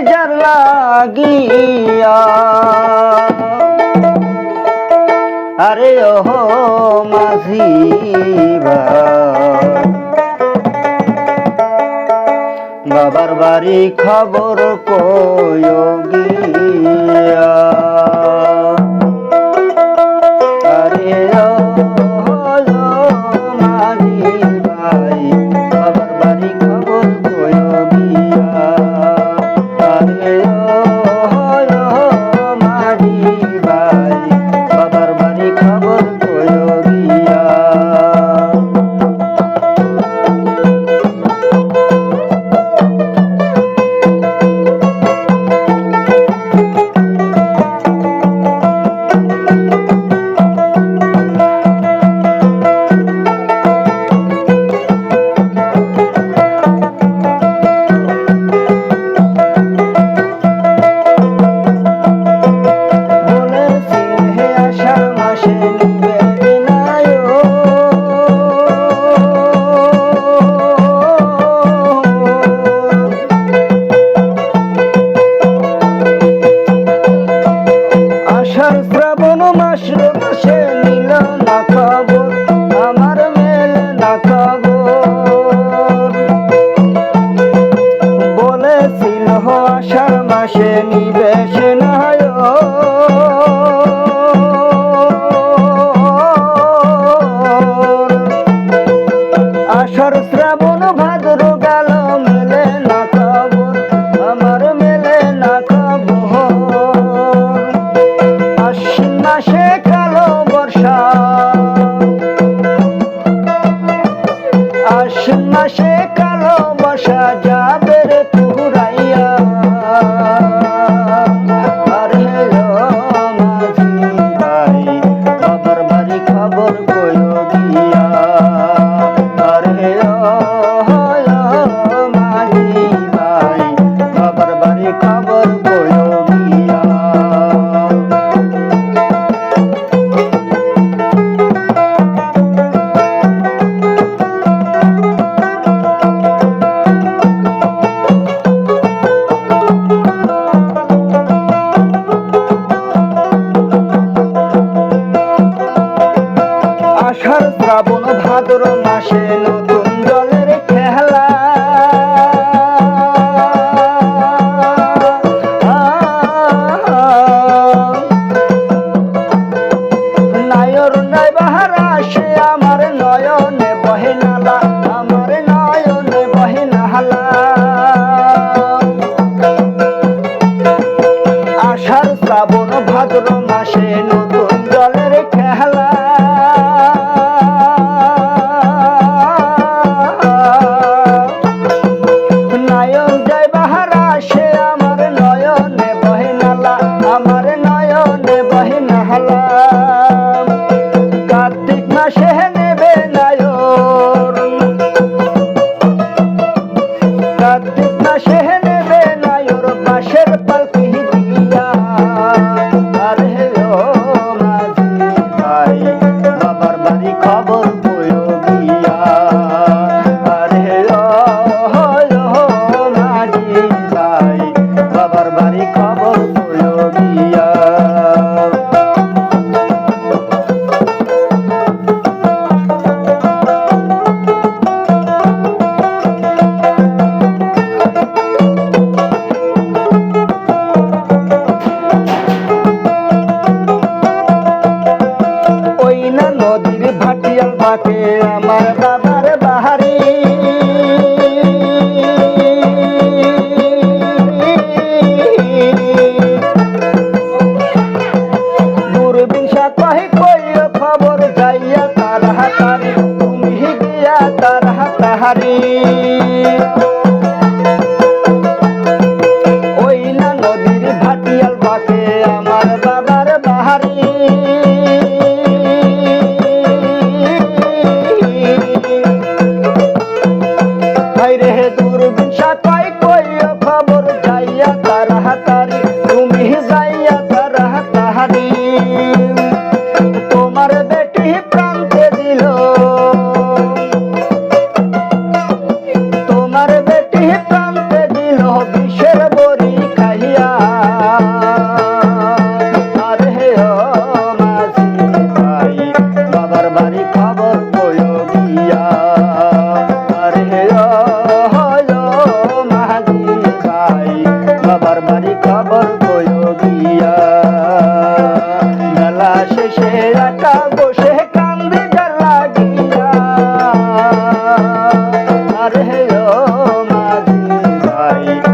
যার লাগিয়া আরে ওহো মাঝি বাবার বাড়ি খবর কই গিয়া আরে ও মাঝি ভাই বাবার বাড়ি খবর কই গিয়া আরে ও মাঝি ভাই বাবার বাড়ি খবর কই গিয়া শ্রাবণ মাসে নিল না খবর আমার মেলে না খবর বলেছিল আষাঢ় মাসে নিবে সে নাই আষাঢ় শ্রাবণ ভাদ্র গেল মেলে না খবর আমার মেলে না খবর আশ্বিন মাসে কালো বর্ষা আশ্বিন মাসে কালো বর্ষা যাবে রে পুরাইয়া আরে মাঝি ভাই বাবার বাড়ি খবর কই গিয়া আরে মাঝি ভাই বাবার বাড়ি খবর কই গিয়া আষাঢ় শ্রাবণ ভাদ্র মাসে নতুন জলের খেলা নায়র নাই বাহার আসে আমার নয়নে বহে নালা আমার নয়নে বহে নালা আষাঢ় শ্রাবণ ভাদ্র মাসে নতুন জলের খেলা নায়ন যায় বাহার আসে আমার নয়নে বহে নালা আমার নয়নে বহে নালা কার্তিক মাসে নেবে নায়র কার্তিক মাসে নেবে নায়র বাঁশের পালকি দিয়া আরে ও মাঝি ভাই বাবার বাড়ি খবর কই গিয়া আরে ও মাঝি ভাই বাবার বাড়ি খবর কই গিয়া ওই না নদীর ভাটিয়াল বাঁকে আমার বাবার বাহারি দূরবীন কহে কই খবর যাইয়া তার হাতারি তুমি গিয়া তার হাতাহারি ওই না নদীর ভাটিয়াল বাঁকে আমার বাবার বাহারি ভাইরে দূরবীন কয় কই খবর যাইয়া তার হাতারি তুমি যাইয়া তার হাতাহারি তোমার বেটি প্রান্তে দিল তোমার বেটি প্রান্তে দিল বিষের বড়ি মাঝি ভাই